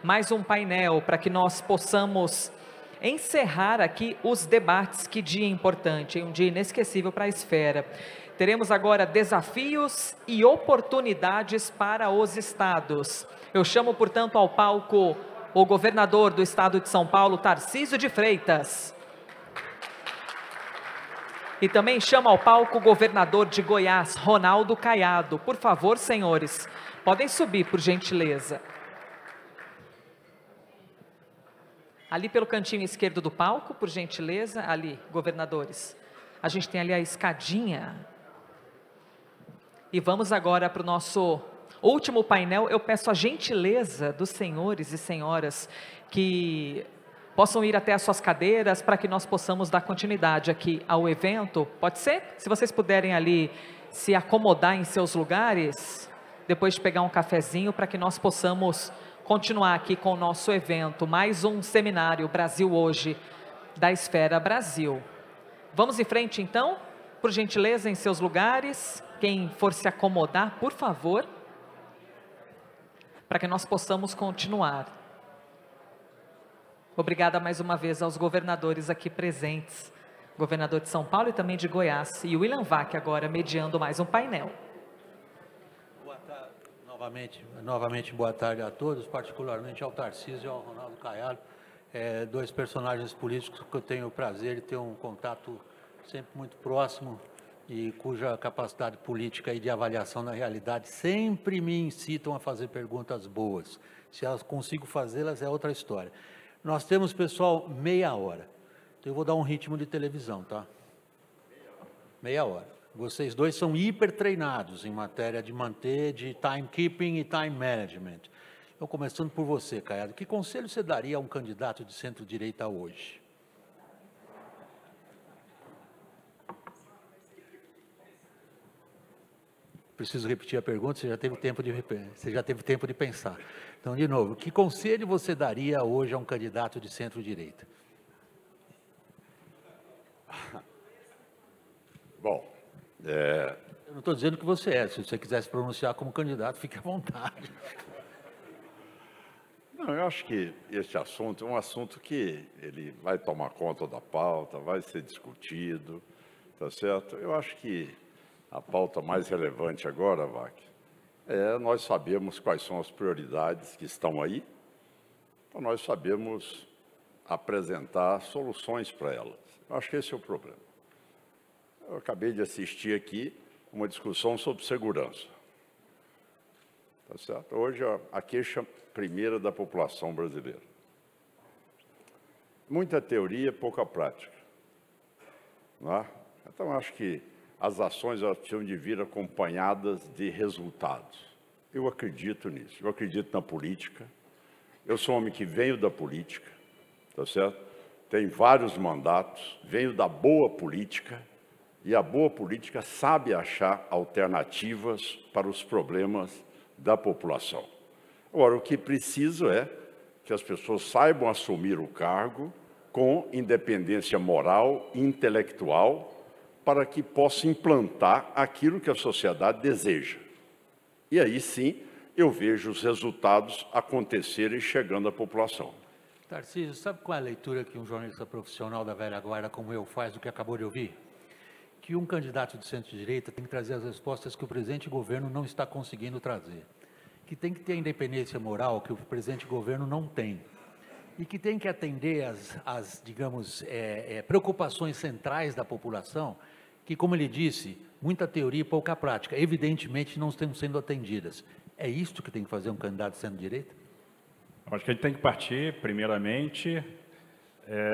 mais um painel para que nós possamos encerrar aqui os debates. Que dia importante, um dia inesquecível para a esfera. Teremos agora desafios e oportunidades para os estados. Eu chamo, portanto, ao palco o governador do estado de São Paulo, Tarcísio de Freitas. E também chamo ao palco o governador de Goiás, Ronaldo Caiado. Por favor, senhores, podem subir, por gentileza. Ali pelo cantinho esquerdo do palco, por gentileza, ali, governadores. A gente tem ali a escadinha. E vamos agora para o nosso último painel. Eu peço a gentileza dos senhores e senhoras que possam ir até as suas cadeiras para que nós possamos dar continuidade aqui ao evento. Pode ser? Se vocês puderem ali se acomodar em seus lugares, depois de pegar um cafezinho, para que nós possamos continuar aqui com o nosso evento. Mais um seminário Brasil Hoje, da Esfera Brasil. Vamos em frente então? Por gentileza, em seus lugares. Quem for se acomodar, por favor, para que nós possamos continuar. Obrigada mais uma vez aos governadores aqui presentes, governador de São Paulo e também de Goiás, e o William Vac agora mediando mais um painel. Boa tarde, novamente boa tarde a todos, particularmente ao Tarcísio e ao Ronaldo Caiado, dois personagens políticos que eu tenho o prazer de ter um contato sempre muito próximo e cuja capacidade política e de avaliação na realidade sempre me incitam a fazer perguntas boas. Se elas consigo fazê-las é outra história. Nós temos, pessoal, meia hora. Então, eu vou dar um ritmo de televisão, tá? Meia hora. Vocês dois são hiper treinados em matéria de manter, de timekeeping e time management. Então, começando por você, Caiado, que conselho você daria a um candidato de centro-direita hoje? Preciso repetir a pergunta, você já teve tempo de pensar. Então, de novo, que conselho você daria hoje a um candidato de centro-direita? Bom, eu não estou dizendo que você é, se você quiser se pronunciar como candidato, fique à vontade. Não, eu acho que este assunto é um assunto que ele vai tomar conta da pauta, vai ser discutido, tá certo? Eu acho que a pauta mais relevante agora, Vac, nós sabemos quais são as prioridades que estão aí, então nós sabemos apresentar soluções para elas. Eu acho que esse é o problema. Eu acabei de assistir aqui uma discussão sobre segurança. Tá certo? Hoje, a queixa primeira da população brasileira. Muita teoria, pouca prática. Não é? Então, acho que as ações elas precisam de vir acompanhadas de resultados. Eu acredito nisso, eu acredito na política. Eu sou um homem que veio da política, tá certo? Tenho vários mandatos, venho da boa política, e a boa política sabe achar alternativas para os problemas da população. Agora, o que preciso é que as pessoas saibam assumir o cargo com independência moral e intelectual, para que possa implantar aquilo que a sociedade deseja. E aí sim, eu vejo os resultados acontecerem chegando à população. Tarcísio, sabe qual é a leitura que um jornalista profissional da velha guarda como eu faz do que acabou de ouvir? Que um candidato de centro-direita tem que trazer as respostas que o presente governo não está conseguindo trazer. Que tem que ter a independência moral que o presente governo não tem. E que tem que atender às digamos, preocupações centrais da população, que, como ele disse, muita teoria e pouca prática, evidentemente não estão sendo atendidas. É isto que tem que fazer um candidato de centro-direita? Acho que a gente tem que partir, primeiramente,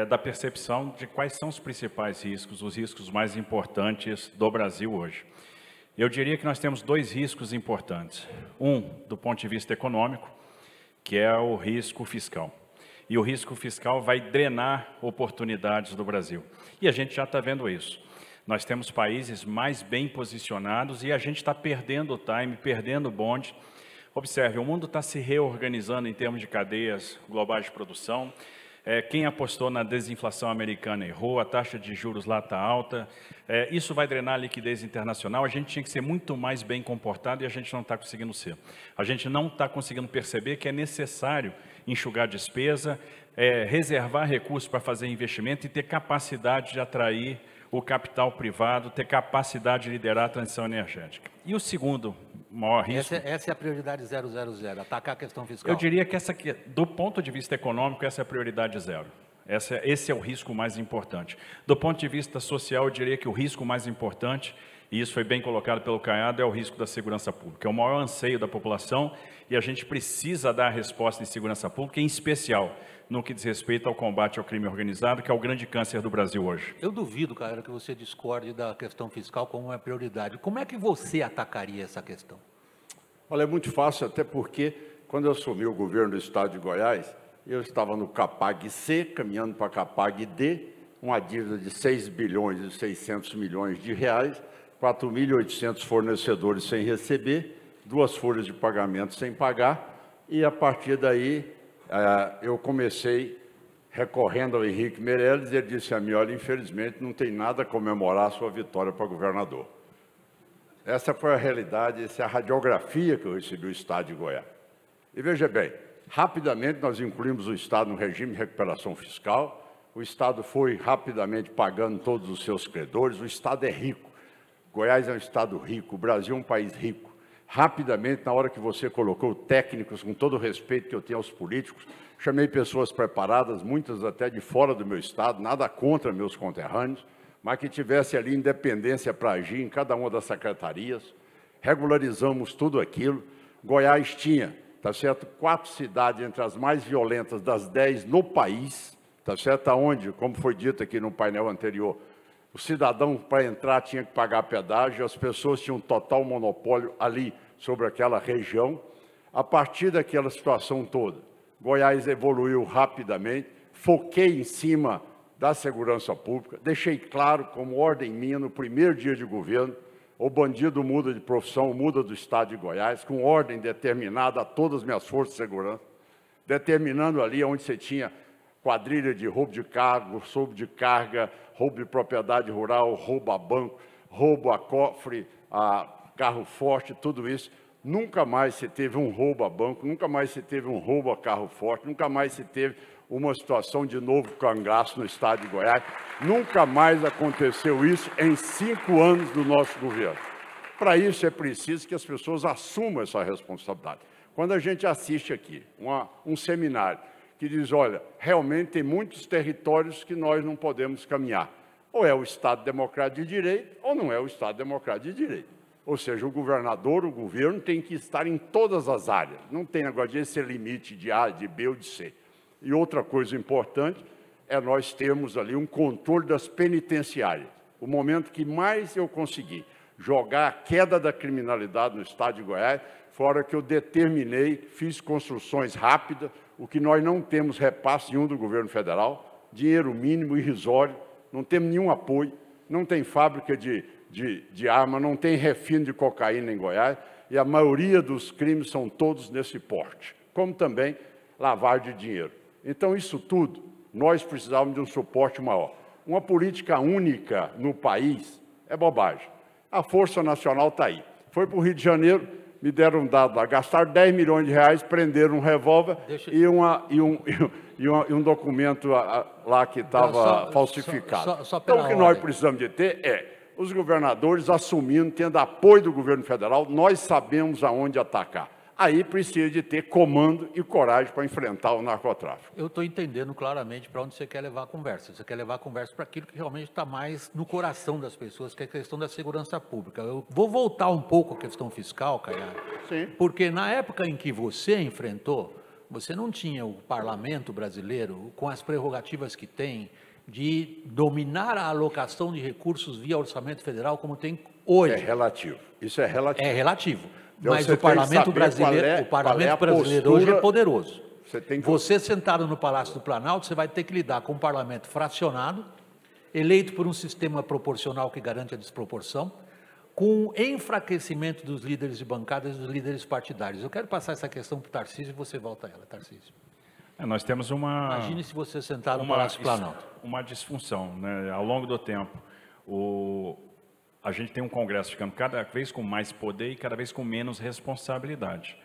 da percepção de quais são os principais riscos, os riscos mais importantes do Brasil hoje. Eu diria que nós temos dois riscos importantes. Um, do ponto de vista econômico, que é o risco fiscal. E o risco fiscal vai drenar oportunidades do Brasil. E a gente já está vendo isso. Nós temos países mais bem posicionados e a gente está perdendo o time, perdendo o bonde. Observe, o mundo está se reorganizando em termos de cadeias globais de produção. Quem apostou na desinflação americana errou, a taxa de juros lá está alta. Isso vai drenar a liquidez internacional. A gente tinha que ser muito mais bem comportado e a gente não está conseguindo ser. A gente não está conseguindo perceber que é necessário enxugar despesa, reservar recursos para fazer investimento e ter capacidade de atrair o capital privado, ter capacidade de liderar a transição energética. E o segundo maior risco... Essa é a prioridade 000, atacar a questão fiscal. Eu diria que do ponto de vista econômico, essa é a prioridade 0. Esse é o risco mais importante. Do ponto de vista social, eu diria que o risco mais importante, e isso foi bem colocado pelo Caiado, é o risco da segurança pública. É o maior anseio da população e a gente precisa dar a resposta em segurança pública, em especial no que diz respeito ao combate ao crime organizado, que é o grande câncer do Brasil hoje. Eu duvido, cara, que você discorde da questão fiscal como uma prioridade. Como é que você atacaria essa questão? Olha, é muito fácil, até porque quando eu assumi o governo do estado de Goiás, eu estava no CAPAG-C, caminhando para CAPAG-D, uma dívida de 6 bilhões e 600 milhões de reais, 4.800 fornecedores sem receber, 2 folhas de pagamento sem pagar, e a partir daí eu comecei recorrendo ao Henrique Meirelles, e ele disse a mim, olha, infelizmente não tem nada a comemorar a sua vitória para governador. Essa foi a realidade, essa é a radiografia que eu recebi do estado de Goiás. E veja bem, rapidamente nós incluímos o estado no regime de recuperação fiscal, o estado foi rapidamente pagando todos os seus credores, o estado é rico, Goiás é um estado rico, o Brasil é um país rico. Rapidamente, na hora que você colocou técnicos, com todo o respeito que eu tenho aos políticos, chamei pessoas preparadas, muitas até de fora do meu estado, nada contra meus conterrâneos, mas que tivesse ali independência para agir em cada uma das secretarias, regularizamos tudo aquilo. Goiás tinha, tá certo, 4 cidades entre as mais violentas das 10 no país, tá certo, aonde, como foi dito aqui no painel anterior, o cidadão, para entrar, tinha que pagar pedágio, as pessoas tinham total monopólio ali sobre aquela região. A partir daquela situação toda, Goiás evoluiu rapidamente, foquei em cima da segurança pública, deixei claro, como ordem minha, no primeiro dia de governo, o bandido muda de profissão, muda do estado de Goiás, com ordem determinada a todas as minhas forças de segurança, determinando ali onde você tinha quadrilha de roubo de cargo, roubo de carga, roubo de propriedade rural, roubo a banco, roubo a cofre, a carro forte, tudo isso. Nunca mais se teve um roubo a banco, nunca mais se teve um roubo a carro forte, nunca mais se teve uma situação de novo cangaço no estado de Goiás. Nunca mais aconteceu isso em 5 anos do nosso governo. Para isso é preciso que as pessoas assumam essa responsabilidade. Quando a gente assiste aqui um seminário que diz, olha, realmente tem muitos territórios que nós não podemos caminhar. Ou é o Estado Democrático de Direito, ou não é o Estado Democrático de Direito. Ou seja, o governador, o governo tem que estar em todas as áreas. Não tem negócio de esse limite de A, de B ou de C. E outra coisa importante é nós termos ali um controle das penitenciárias. O momento que mais eu consegui jogar a queda da criminalidade no estado de Goiás, foi a hora que eu determinei, fiz construções rápidas, o que nós não temos repasse nenhum do governo federal, dinheiro mínimo, irrisório, não temos nenhum apoio, não tem fábrica de arma, não tem refino de cocaína em Goiás, e a maioria dos crimes são todos nesse porte, como também lavagem de dinheiro. Então, isso tudo, nós precisávamos de um suporte maior. Uma política única no país é bobagem. A Força Nacional está aí. Foi para o Rio de Janeiro, me deram um dado lá, gastaram 10 milhões de reais, prenderam um revólver e um documento lá que estava falsificado. Então, o que nós precisamos de ter é os governadores assumindo, tendo apoio do governo federal, nós sabemos aonde atacar. Aí precisa de ter comando e coragem para enfrentar o narcotráfico. Eu estou entendendo claramente para onde você quer levar a conversa. Você quer levar a conversa para aquilo que realmente está mais no coração das pessoas, que é a questão da segurança pública. Eu vou voltar um pouco à questão fiscal, Caiado, porque na época em que você enfrentou, você não tinha o parlamento brasileiro com as prerrogativas que tem de dominar a alocação de recursos via orçamento federal como tem hoje. É relativo. Isso é relativo. É relativo. Então, mas o parlamento brasileiro hoje é poderoso. Você sentado no Palácio do Planalto, você vai ter que lidar com um parlamento fracionado, eleito por um sistema proporcional que garante a desproporção, com enfraquecimento dos líderes de bancadas e dos líderes partidários. Eu quero passar essa questão para o Tarcísio e você volta a ela, Tarcísio. Nós temos uma... Imagine se você sentar no Palácio do Planalto. Uma disfunção, né? Ao longo do tempo, a gente tem um Congresso ficando cada vez com mais poder e cada vez com menos responsabilidade.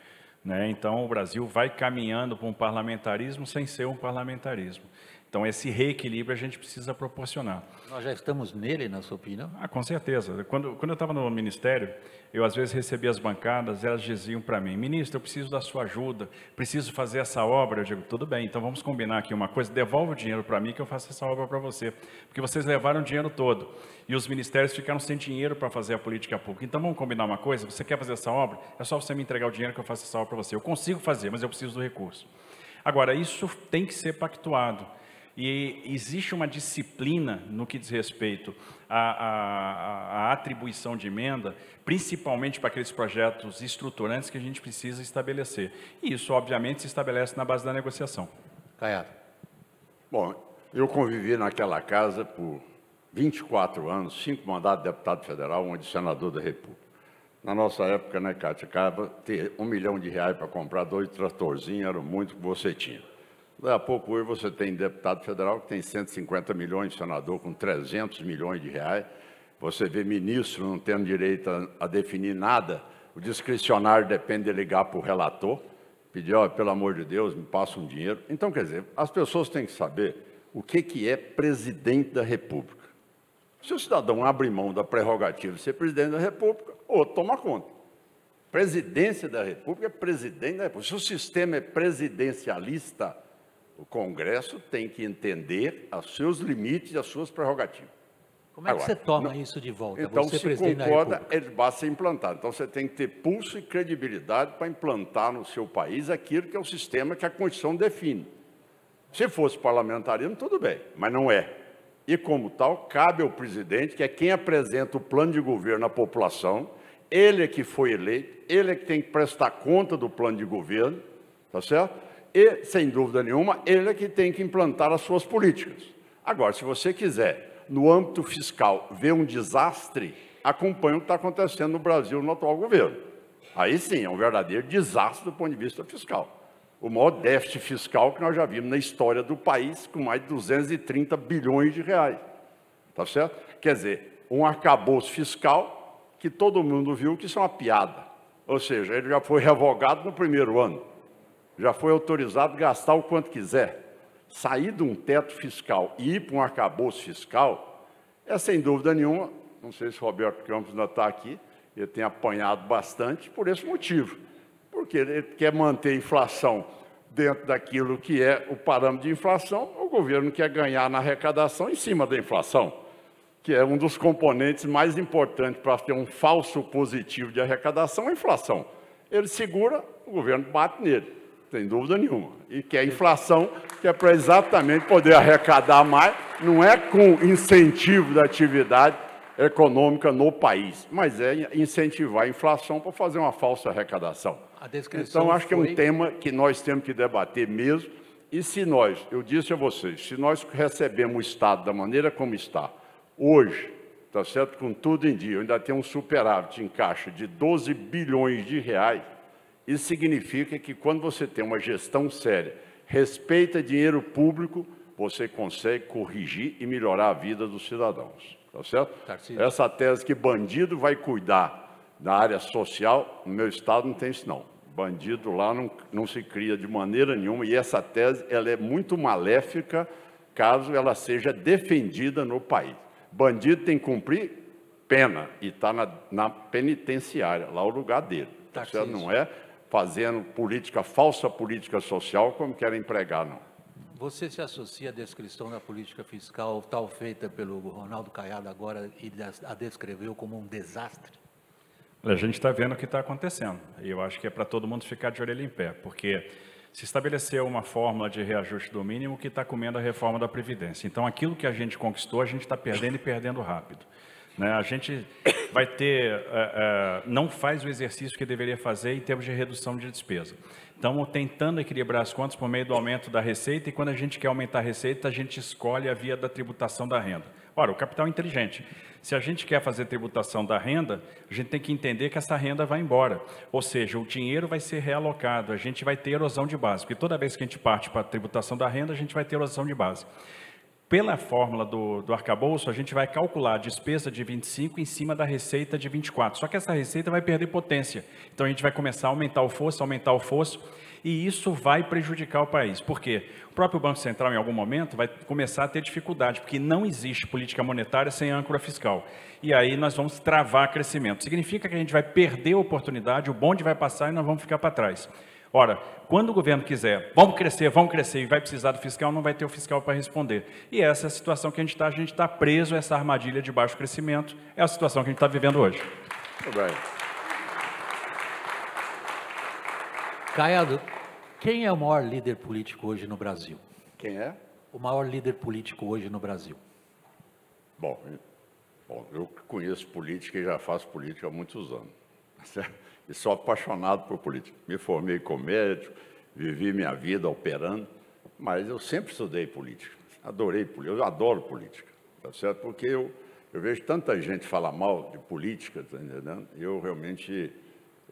né? Então, o Brasil vai caminhando para um parlamentarismo sem ser um parlamentarismo. Então, esse reequilíbrio a gente precisa proporcionar. Nós já estamos nele, na sua opinião? Com certeza. Quando eu estava no Ministério, eu às vezes recebia as bancadas, elas diziam para mim, ministro, eu preciso da sua ajuda, preciso fazer essa obra. Eu digo, tudo bem, então vamos combinar aqui uma coisa, devolve o dinheiro para mim que eu faço essa obra para você. Porque vocês levaram o dinheiro todo e os ministérios ficaram sem dinheiro para fazer a política pública. Então vamos combinar uma coisa, você quer fazer essa obra? É só você me entregar o dinheiro que eu faço essa obra para você. Eu consigo fazer, mas eu preciso do recurso. Agora, isso tem que ser pactuado. E existe uma disciplina no que diz respeito à atribuição de emenda, principalmente para aqueles projetos estruturantes que a gente precisa estabelecer. E isso, obviamente, se estabelece na base da negociação. Caiado. Bom, eu convivi naquela casa por 24 anos, 5 mandatos de deputado federal, 1 de senador da República. Na nossa época, né, Cátia, acaba ter R$1 milhão para comprar 2 tratorzinhos, era muito que você tinha. Daí a pouco hoje você tem deputado federal que tem 150 milhões, senador com 300 milhões de reais. Você vê ministro não tendo direito a definir nada. O discricionário depende de ligar para o relator, pedir, ó, pelo amor de Deus, me passa um dinheiro. Então, quer dizer, as pessoas têm que saber o que é presidente da República. Se o cidadão abre mão da prerrogativa de ser presidente da República, outro toma conta. Presidência da República é presidente da República. Se o sistema é presidencialista, o Congresso tem que entender os seus limites e as suas prerrogativas. Como é que você toma isso de volta? Então, você, se presidente concorda, da República, ele basta ser implantado. Então, você tem que ter pulso e credibilidade para implantar no seu país aquilo que é o sistema que a Constituição define. Se fosse parlamentarismo, tudo bem, mas não é. E, como tal, cabe ao presidente, que é quem apresenta o plano de governo à população, ele é que foi eleito, ele é que tem que prestar conta do plano de governo, tá certo? E, sem dúvida nenhuma, ele é que tem que implantar as suas políticas. Agora, se você quiser, no âmbito fiscal, ver um desastre, acompanhe o que está acontecendo no Brasil no atual governo. Aí sim, é um verdadeiro desastre do ponto de vista fiscal. O maior déficit fiscal que nós já vimos na história do país, com mais de 230 bilhões de reais. Tá certo? Quer dizer, um arcabouço fiscal que todo mundo viu que isso é uma piada. Ou seja, ele já foi revogado no primeiro ano. Já foi autorizado a gastar o quanto quiser. Sair de um teto fiscal e ir para um arcabouço fiscal é, sem dúvida nenhuma, não sei se o Roberto Campos ainda está aqui, ele tem apanhado bastante por esse motivo. Porque ele quer manter a inflação dentro daquilo que é o parâmetro de inflação, o governo quer ganhar na arrecadação em cima da inflação, que é um dos componentes mais importantes para ter um falso positivo de arrecadação, a inflação. Ele segura, o governo bate nele. Sem dúvida nenhuma. E que a inflação, que é para exatamente poder arrecadar mais, não é com incentivo da atividade econômica no país, mas é incentivar a inflação para fazer uma falsa arrecadação. Então, acho que é um tema que nós temos que debater mesmo. E se nós, eu disse a vocês, se nós recebemos o Estado da maneira como está, hoje, tá certo? Com tudo em dia, ainda tem um superávit em caixa de 12 bilhões de reais, isso significa que quando você tem uma gestão séria, respeita dinheiro público, você consegue corrigir e melhorar a vida dos cidadãos. Tá certo? Tarcísio. Essa tese que bandido vai cuidar da área social, no meu estado não tem isso não. Bandido lá não se cria de maneira nenhuma, e essa tese ela é muito maléfica caso ela seja defendida no país. Bandido tem que cumprir pena e está na penitenciária, lá é o lugar dele. Tá certo? Não é fazendo falsa política social como querem empregar, não. Você se associa à descrição da política fiscal tal feita pelo Ronaldo Caiado agora e a descreveu como um desastre? A gente está vendo o que está acontecendo, e eu acho que é para todo mundo ficar de orelha em pé, porque se estabeleceu uma fórmula de reajuste do mínimo que está comendo a reforma da Previdência. Então, aquilo que a gente conquistou, a gente está perdendo e perdendo rápido. Né? A gente vai ter, não faz o exercício que deveria fazer em termos de redução de despesa. Estamos tentando equilibrar as contas por meio do aumento da receita, e quando a gente quer aumentar a receita, a gente escolhe a via da tributação da renda. Ora, o capital é inteligente. Se a gente quer fazer tributação da renda, a gente tem que entender que essa renda vai embora. Ou seja, o dinheiro vai ser realocado, a gente vai ter erosão de base, porque toda vez que a gente parte para a tributação da renda, a gente vai ter erosão de base. Pela fórmula do arcabouço, a gente vai calcular a despesa de 25 em cima da receita de 24. Só que essa receita vai perder potência. Então, a gente vai começar a aumentar o fosso, e isso vai prejudicar o país. Por quê? O próprio Banco Central, em algum momento, vai começar a ter dificuldade, porque não existe política monetária sem âncora fiscal. E aí nós vamos travar crescimento. Significa que a gente vai perder a oportunidade, o bonde vai passar e nós vamos ficar para trás. Ora, quando o governo quiser, vamos crescer, e vai precisar do fiscal, não vai ter o fiscal para responder. E essa é a situação que a gente está preso a essa armadilha de baixo crescimento, é a situação que a gente está vivendo hoje. Muito bem. Caiado, quem é o maior líder político hoje no Brasil? Quem é? O maior líder político hoje no Brasil? Bom, eu conheço política e já faço política há muitos anos. E sou apaixonado por política. Me formei como médico, vivi minha vida operando, mas eu sempre estudei política. Adorei política, eu adoro política, tá certo? Porque eu vejo tanta gente falar mal de política, tá entendendo?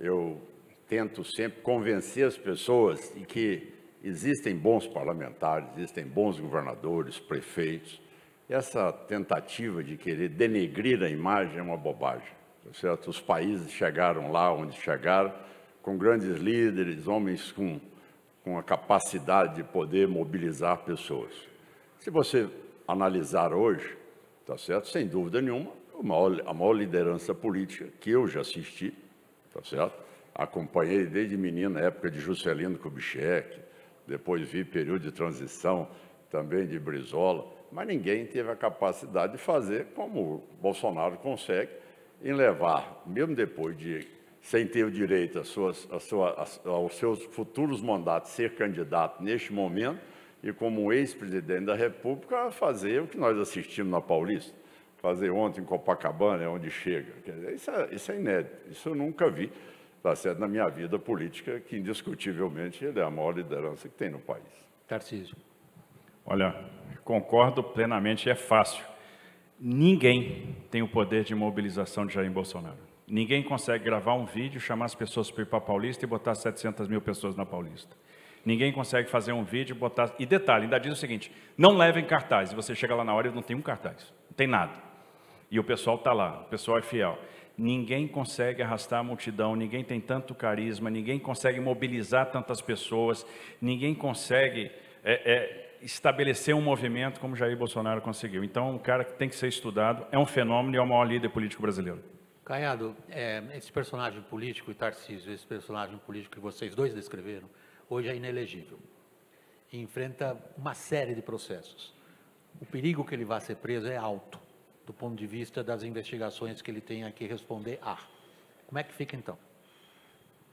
Eu tento sempre convencer as pessoas de que existem bons parlamentares, existem bons governadores, prefeitos. Essa tentativa de querer denegrir a imagem é uma bobagem. Certo? Os países chegaram lá onde chegaram, com grandes líderes, homens com a capacidade de poder mobilizar pessoas. Se você analisar hoje, tá certo? Sem dúvida nenhuma, a maior liderança política que eu já assisti, tá certo? Acompanhei desde menino, na época de Juscelino Kubitschek, depois vi período de transição também de Brizola, mas ninguém teve a capacidade de fazer como o Bolsonaro consegue, em levar, mesmo depois sem ter o direito aos seus futuros mandatos, ser candidato neste momento, e como ex-presidente da República, a fazer o que nós assistimos na Paulista, fazer ontem em Copacabana, é onde chega. Quer dizer, isso é inédito, isso eu nunca vi, tá certo, na minha vida política, que indiscutivelmente ele é a maior liderança que tem no país. Tarcísio. Olha, concordo plenamente, é fácil. Ninguém tem o poder de mobilização de Jair Bolsonaro. Ninguém consegue gravar um vídeo, chamar as pessoas para ir para a Paulista e botar 700 mil pessoas na Paulista. Ninguém consegue fazer um vídeo e botar... E detalhe, ainda diz o seguinte, não levem cartaz. E você chega lá na hora e não tem um cartaz, não tem nada. E o pessoal está lá, o pessoal é fiel. Ninguém consegue arrastar a multidão, ninguém tem tanto carisma, ninguém consegue mobilizar tantas pessoas, ninguém consegue... estabelecer um movimento como Jair Bolsonaro conseguiu. Então, um cara que tem que ser estudado, é um fenômeno e é o maior líder político brasileiro. Caiado, esse personagem político, e Tarcísio, esse personagem político que vocês dois descreveram, hoje é inelegível. E enfrenta uma série de processos. O perigo que ele vá ser preso é alto, do ponto de vista das investigações que ele tem a que responder a. Como é que fica, então?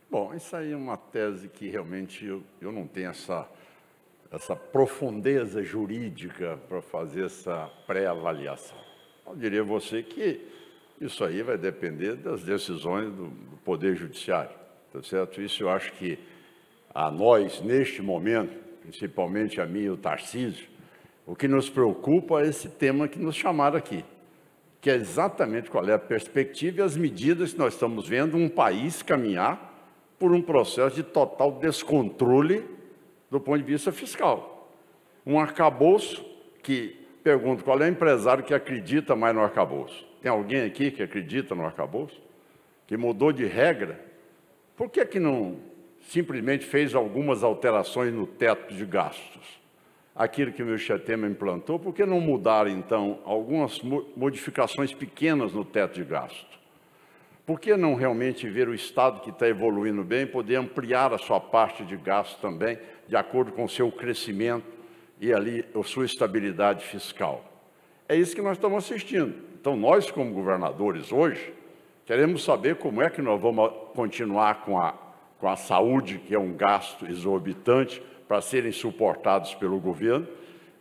Bom, isso aí é uma tese que realmente eu não tenho essa profundeza jurídica para fazer essa pré-avaliação. Eu diria a você que isso aí vai depender das decisões do Poder Judiciário, tá certo? Isso eu acho que a nós, neste momento, principalmente a mim e o Tarcísio, o que nos preocupa é esse tema que nos chamaram aqui, que é exatamente qual é a perspectiva e as medidas que nós estamos vendo um país caminhar por um processo de total descontrole do ponto de vista fiscal. Um arcabouço que, pergunto, qual é o empresário que acredita mais no arcabouço? Tem alguém aqui que acredita no arcabouço? Que mudou de regra? Por que não simplesmente fez algumas alterações no teto de gastos? Aquilo que o Michel Temer implantou, por que não mudar, então, algumas modificações pequenas no teto de gasto? Por que não realmente ver o Estado que está evoluindo bem, poder ampliar a sua parte de gasto também, de acordo com o seu crescimento e ali a sua estabilidade fiscal? É isso que nós estamos assistindo. Então, nós, como governadores hoje, queremos saber como é que nós vamos continuar com a saúde, que é um gasto exorbitante, para serem suportados pelo governo.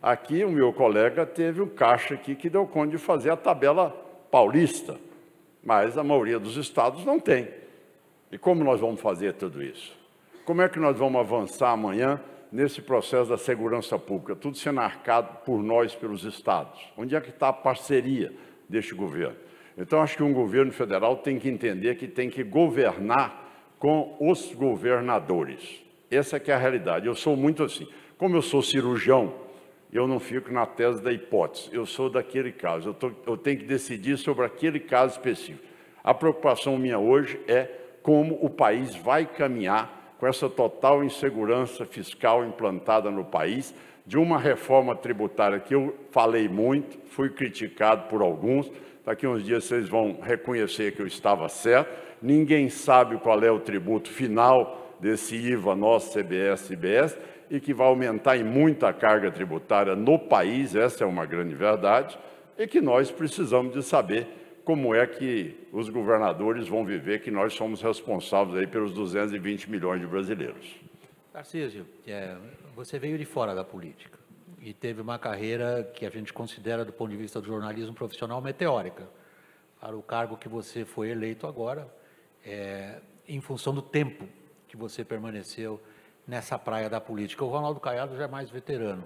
Aqui, o meu colega teve um caixa aqui que deu conta de fazer a tabela paulista, mas a maioria dos estados não tem. E como nós vamos fazer tudo isso? Como é que nós vamos avançar amanhã nesse processo da segurança pública? Tudo sendo arcado por nós, pelos estados. Onde é que está a parceria deste governo? Então, acho que um governo federal tem que entender que tem que governar com os governadores. Essa que é a realidade. Eu sou muito assim. Como eu sou cirurgião, eu não fico na tese da hipótese, eu sou daquele caso, eu tenho que decidir sobre aquele caso específico. A preocupação minha hoje é como o país vai caminhar com essa total insegurança fiscal implantada no país, de uma reforma tributária que eu falei muito, fui criticado por alguns, daqui a uns dias vocês vão reconhecer que eu estava certo, ninguém sabe qual é o tributo final desse IVA nosso, CBS e IBS, e que vai aumentar em muita carga tributária no país, essa é uma grande verdade, e que nós precisamos de saber como é que os governadores vão viver, que nós somos responsáveis aí pelos 220 milhões de brasileiros. Tarcísio, você veio de fora da política e teve uma carreira que a gente considera, do ponto de vista do jornalismo profissional, meteórica, para o cargo que você foi eleito agora, em função do tempo que você permaneceu nessa praia da política. O Ronaldo Caiado já é mais veterano,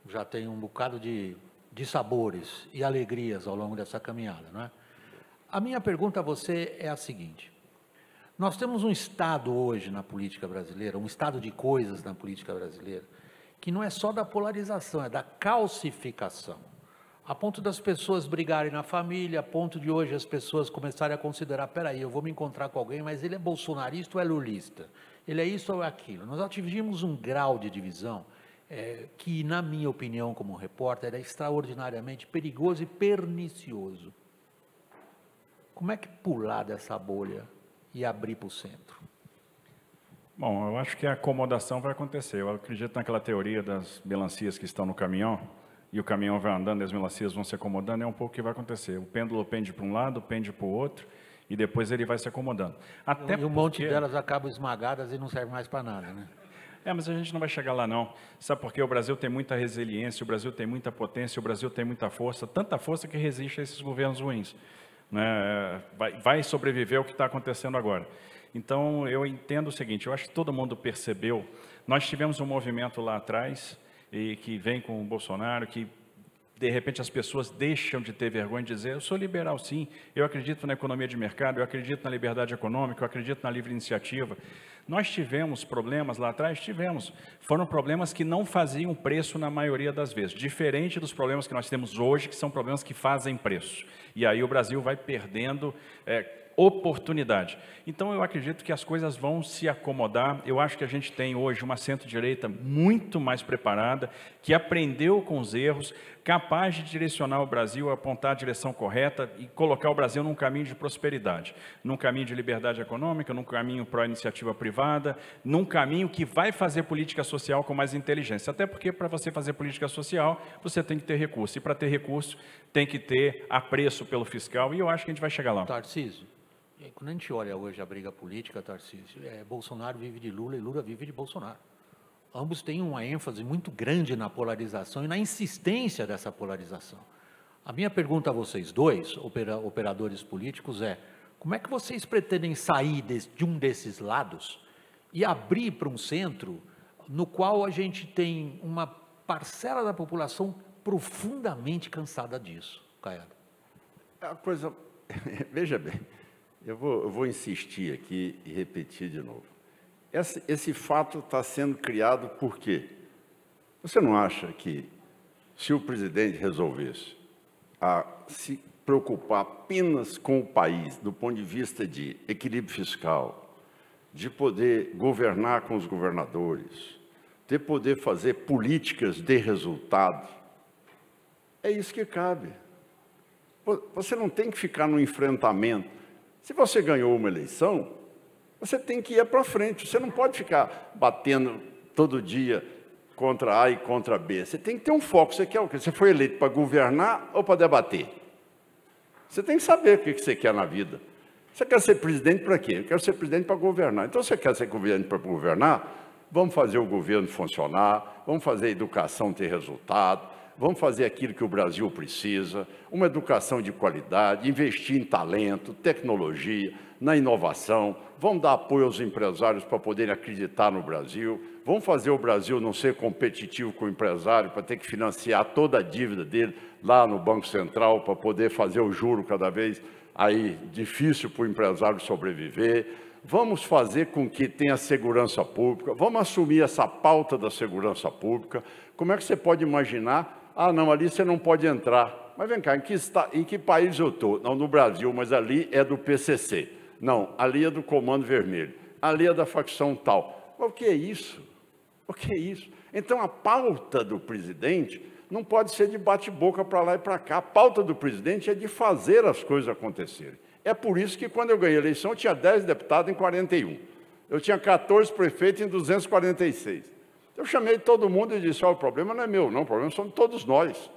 já tem um bocado de sabores e alegrias ao longo dessa caminhada, não é? A minha pergunta a você é a seguinte: nós temos um estado hoje na política brasileira, um estado de coisas na política brasileira, que não é só da polarização, é da calcificação, a ponto das pessoas brigarem na família, a ponto de hoje as pessoas começarem a considerar, peraí, eu vou me encontrar com alguém, mas ele é bolsonarista ou é lulista? Ele é isso ou é aquilo? Nós atingimos um grau de divisão que, na minha opinião como repórter, é extraordinariamente perigoso e pernicioso. Como é que pular dessa bolha e abrir para o centro? Bom, eu acho que a acomodação vai acontecer. Eu acredito naquela teoria das melancias que estão no caminhão, e o caminhão vai andando e as melancias vão se acomodando, é um pouco o que vai acontecer. O pêndulo pende para um lado, pende para o outro, e depois ele vai se acomodando. Até e um monte delas acabam esmagadas e não serve mais para nada, né? Mas a gente não vai chegar lá, não. Sabe por quê? O Brasil tem muita resiliência, o Brasil tem muita potência, o Brasil tem muita força, tanta força que resiste a esses governos ruins. Né? Vai sobreviver ao que está acontecendo agora. Então, eu entendo o seguinte, eu acho que todo mundo percebeu, nós tivemos um movimento lá atrás, e que vem com o Bolsonaro, que de repente as pessoas deixam de ter vergonha de dizer, eu sou liberal sim, eu acredito na economia de mercado, eu acredito na liberdade econômica, eu acredito na livre iniciativa. Nós tivemos problemas lá atrás? Tivemos. Foram problemas que não faziam preço na maioria das vezes, diferente dos problemas que nós temos hoje, que são problemas que fazem preço. E aí o Brasil vai perdendo oportunidade. Então eu acredito que as coisas vão se acomodar. Eu acho que a gente tem hoje uma centro-direita muito mais preparada, que aprendeu com os erros, capaz de direcionar o Brasil, apontar a direção correta e colocar o Brasil num caminho de prosperidade, num caminho de liberdade econômica, num caminho pró-iniciativa privada, num caminho que vai fazer política social com mais inteligência. Até porque para você fazer política social, você tem que ter recurso. E para ter recurso, tem que ter apreço pelo fiscal. E eu acho que a gente vai chegar lá. Tarcísio, quando a gente olha hoje a briga política, Tarcísio, Bolsonaro vive de Lula e Lula vive de Bolsonaro. Ambos têm uma ênfase muito grande na polarização e na insistência dessa polarização. A minha pergunta a vocês dois, operadores políticos, como é que vocês pretendem sair de um desses lados e abrir para um centro no qual a gente tem uma parcela da população profundamente cansada disso, Caiado? A coisa, veja bem, eu vou insistir aqui e repetir de novo. Esse fato está sendo criado por quê? Você não acha que, se o presidente resolvesse se preocupar apenas com o país, do ponto de vista de equilíbrio fiscal, de poder governar com os governadores, de poder fazer políticas de resultado, é isso que cabe. Você não tem que ficar no enfrentamento. Se você ganhou uma eleição, você tem que ir para frente. Você não pode ficar batendo todo dia contra A e contra B. Você tem que ter um foco. Você quer o quê? Você foi eleito para governar ou para debater? Você tem que saber o que você quer na vida. Você quer ser presidente para quê? Eu quero ser presidente para governar. Então, você quer ser presidente para governar? Vamos fazer o governo funcionar, vamos fazer a educação ter resultado, vamos fazer aquilo que o Brasil precisa, uma educação de qualidade, investir em talento, tecnologia, na inovação, vamos dar apoio aos empresários para poderem acreditar no Brasil, vamos fazer o Brasil não ser competitivo com o empresário para ter que financiar toda a dívida dele lá no Banco Central para poder fazer o juro cada vez aí difícil para o empresário sobreviver. Vamos fazer com que tenha segurança pública, vamos assumir essa pauta da segurança pública, Como é que você pode imaginar, ah, não, ali você não pode entrar. Mas vem cá, em que país eu estou? Não, no Brasil, mas ali é do PCC. Não, ali é do Comando Vermelho. Ali é da facção tal. Mas o que é isso? O que é isso? Então, a pauta do presidente não pode ser de bate-boca para lá e para cá. A pauta do presidente é de fazer as coisas acontecerem. É por isso que, quando eu ganhei a eleição, eu tinha 10 deputados em 41. Eu tinha 14 prefeitos em 246. Eu chamei todo mundo e disse, o problema não é meu, não, o problema são de todos nós.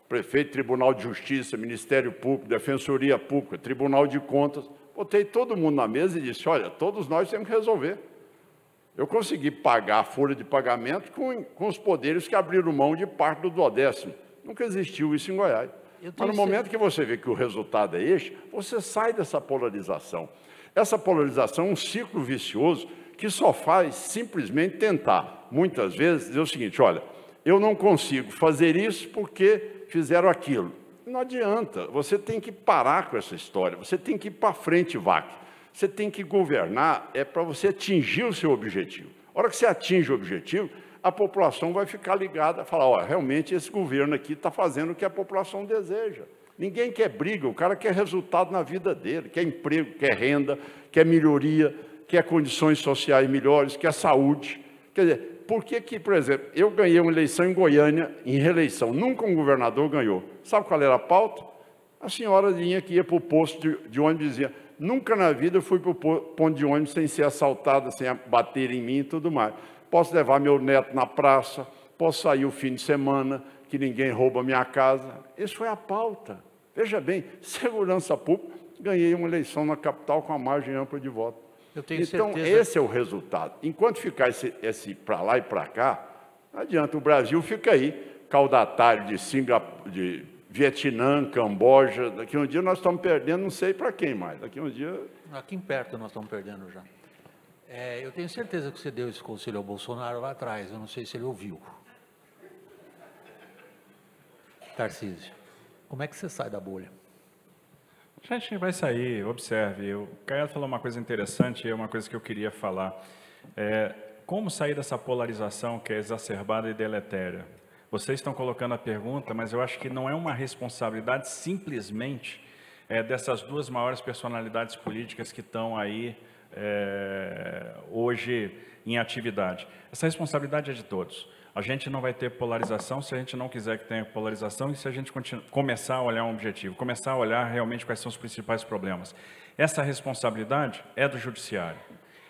Prefeito, Tribunal de Justiça, Ministério Público, Defensoria Pública, Tribunal de Contas. Botei todo mundo na mesa e disse, olha, todos nós temos que resolver. Eu consegui pagar a folha de pagamento com os poderes que abriram mão de parte do 10º. Nunca existiu isso em Goiás. Mas no momento que você vê que o resultado é este, você sai dessa polarização. Essa polarização é um ciclo vicioso que só faz simplesmente tentar, muitas vezes, dizer o seguinte, olha, eu não consigo fazer isso porque fizeram aquilo. Não adianta, você tem que parar com essa história, você tem que ir para frente, vaca. Você tem que governar, é para você atingir o seu objetivo. A hora que você atinge o objetivo, a população vai ficar ligada, falar, ó, realmente esse governo aqui está fazendo o que a população deseja. Ninguém quer briga, o cara quer resultado na vida dele, quer emprego, quer renda, quer melhoria, quer condições sociais melhores, quer saúde. Quer dizer, por que que, por exemplo, eu ganhei uma eleição em Goiânia, em reeleição, nunca um governador ganhou. Sabe qual era a pauta? A senhorazinha que ia para o posto de ônibus dizia, nunca na vida eu fui para o ponto de ônibus sem ser assaltada, sem bater em mim e tudo mais. Posso levar meu neto na praça, posso sair o fim de semana, que ninguém rouba a minha casa. Isso foi a pauta. Veja bem, segurança pública, ganhei uma eleição na capital com a margem ampla de voto. Então, esse é o resultado. Enquanto ficar esse para lá e para cá, não adianta. O Brasil fica aí, caudatário de Vietnã, Camboja. Daqui a um dia nós estamos perdendo, não sei para quem mais. Daqui a um dia... Aqui em perto nós estamos perdendo já. Eu tenho certeza que você deu esse conselho ao Bolsonaro lá atrás. Eu não sei se ele ouviu. Tarcísio, como é que você sai da bolha? A gente vai sair, observe. O Caiado falou uma coisa interessante, é uma coisa que eu queria falar. Como sair dessa polarização que é exacerbada e deletéria? Vocês estão colocando a pergunta, mas eu acho que não é uma responsabilidade simplesmente dessas duas maiores personalidades políticas que estão aí hoje em atividade. Essa responsabilidade é de todos. A gente não vai ter polarização se a gente não quiser que tenha polarização e se a gente começar a olhar um objetivo, começar a olhar realmente quais são os principais problemas. Essa responsabilidade é do Judiciário,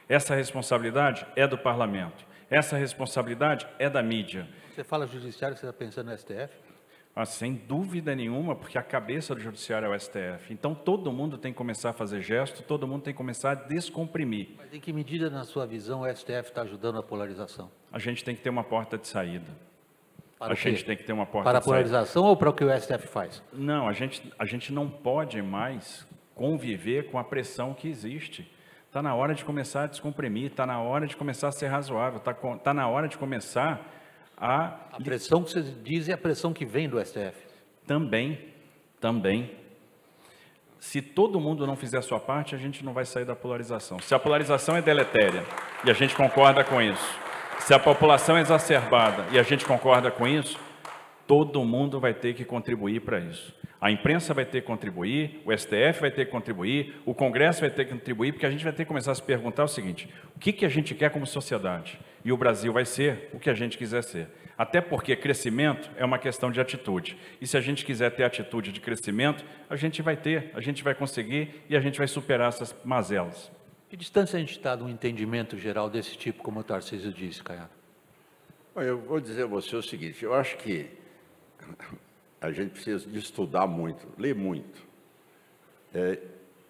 essa responsabilidade é do Parlamento, essa responsabilidade é da mídia. Você fala Judiciário, você está pensando no STF? Sem dúvida nenhuma, porque a cabeça do Judiciário é o STF. Então, todo mundo tem que começar a fazer gesto, todo mundo tem que começar a descomprimir. Mas em que medida, na sua visão, o STF está ajudando a polarização? A gente tem que ter uma porta de saída. Para a gente tem que ter uma porta para de a polarização saída. Ou para o que o STF faz? Não, a gente não pode mais conviver com a pressão que existe. Está na hora de começar a descomprimir, está na hora de começar a ser razoável, está na hora de começar a pressão que você diz é a pressão que vem do STF? Também. Se todo mundo não fizer a sua parte, a gente não vai sair da polarização. Se a polarização é deletéria, e a gente concorda com isso, se a população é exacerbada, e a gente concorda com isso, todo mundo vai ter que contribuir para isso. A imprensa vai ter que contribuir, o STF vai ter que contribuir, o Congresso vai ter que contribuir, porque a gente vai ter que começar a se perguntar o seguinte, o que a gente quer como sociedade? E o Brasil vai ser o que a gente quiser ser. Até porque crescimento é uma questão de atitude. E se a gente quiser ter atitude de crescimento, a gente vai ter, a gente vai conseguir e a gente vai superar essas mazelas. Que distância a gente está de um entendimento geral desse tipo, como o Tarcísio disse, Caiado? Eu vou dizer a você o seguinte, eu acho que a gente precisa de estudar muito, ler muito.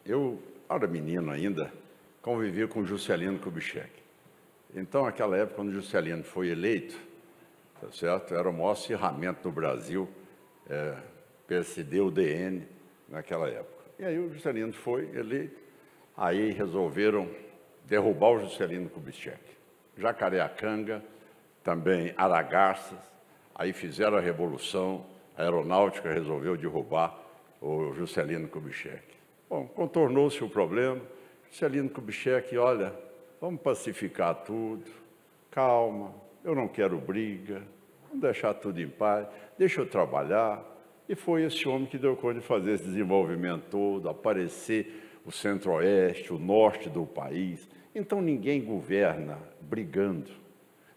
Eu, era menino ainda, convivi com Juscelino Kubitschek. Então, naquela época, quando Juscelino foi eleito, tá certo? Era o maior acirramento no Brasil, PSD, UDN, naquela época. E aí o Juscelino foi eleito, aí resolveram derrubar o Juscelino Kubitschek. Jacareacanga, também Aragarças, aí fizeram a revolução, a aeronáutica resolveu derrubar o Juscelino Kubitschek. Bom, contornou-se o problema, Juscelino Kubitschek, olha, vamos pacificar tudo, calma, eu não quero briga, vamos deixar tudo em paz, deixa eu trabalhar. E foi esse homem que deu conta de fazer esse desenvolvimento todo, aparecer o centro-oeste, o norte do país. Então ninguém governa brigando,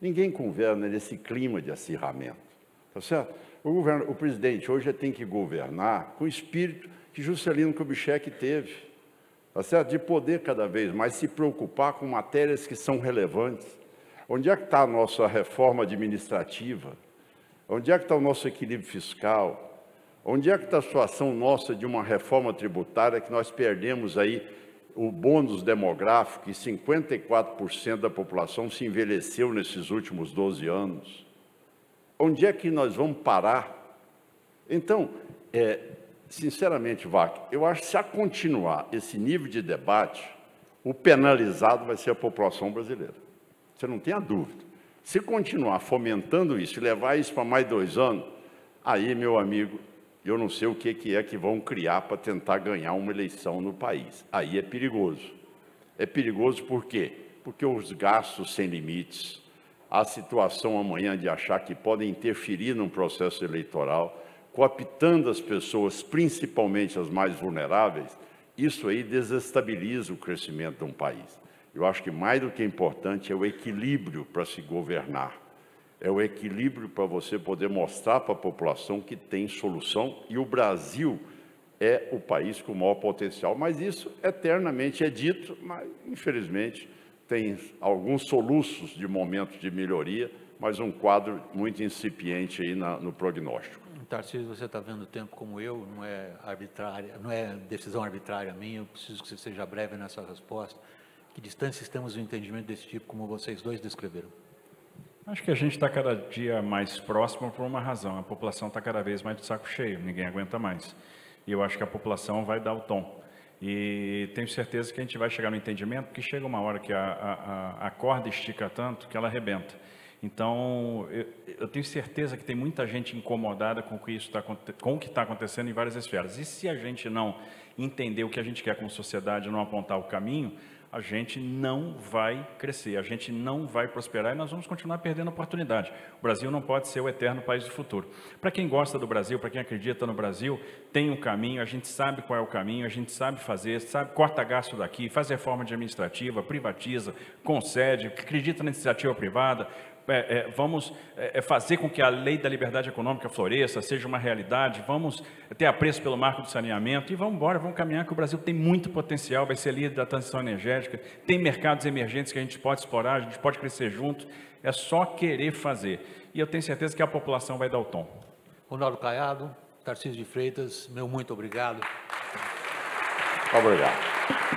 ninguém governa nesse clima de acirramento, tá certo? O presidente hoje tem que governar com o espírito que Juscelino Kubitschek teve, tá certo? De poder cada vez mais se preocupar com matérias que são relevantes. Onde é que está a nossa reforma administrativa? Onde é que está o nosso equilíbrio fiscal? Onde é que está a situação nossa de uma reforma tributária que nós perdemos aí o bônus demográfico e 54% da população se envelheceu nesses últimos 12 anos? Onde é que nós vamos parar? Então, sinceramente, Wack, eu acho que se a continuar esse nível de debate, o penalizado vai ser a população brasileira. Você não tem a dúvida. Se continuar fomentando isso e levar isso para mais 2 anos, aí, meu amigo, eu não sei o que é que vão criar para tentar ganhar uma eleição no país. Aí é perigoso. É perigoso por quê? Porque os gastos sem limites, a situação amanhã de achar que podem interferir num processo eleitoral, cooptando as pessoas, principalmente as mais vulneráveis, isso aí desestabiliza o crescimento de um país. Eu acho que mais do que importante é o equilíbrio para se governar. É o equilíbrio para você poder mostrar para a população que tem solução, e o Brasil é o país com o maior potencial. Mas isso eternamente é dito, mas infelizmente tem alguns soluços de momentos de melhoria, mas um quadro muito incipiente aí no prognóstico. Tarcísio, você está vendo o tempo como eu, não é arbitrária, não é decisão arbitrária minha, eu preciso que você seja breve nessa resposta. Que distância estamos do entendimento desse tipo, como vocês dois descreveram? Acho que a gente está cada dia mais próximo por uma razão. A população está cada vez mais de saco cheio, ninguém aguenta mais. E eu acho que a população vai dar o tom. E tenho certeza que a gente vai chegar no entendimento, porque chega uma hora que a corda estica tanto que ela arrebenta. Então, eu tenho certeza que tem muita gente incomodada com o que está acontecendo em várias esferas. E se a gente não entender o que a gente quer como sociedade, não apontar o caminho, a gente não vai crescer, a gente não vai prosperar e nós vamos continuar perdendo oportunidade. O Brasil não pode ser o eterno país do futuro. Para quem gosta do Brasil, para quem acredita no Brasil, tem um caminho, a gente sabe qual é o caminho, a gente sabe fazer, corta gasto daqui, faz reforma administrativa, privatiza, concede, acredita na iniciativa privada. Vamos fazer com que a lei da liberdade econômica floresça, seja uma realidade, vamos ter apreço pelo marco do saneamento e vamos embora, vamos caminhar, que o Brasil tem muito potencial, vai ser líder da transição energética, tem mercados emergentes que a gente pode explorar, a gente pode crescer junto, é só querer fazer. E eu tenho certeza que a população vai dar o tom. Ronaldo Caiado, Tarcísio de Freitas, meu muito obrigado. Obrigado.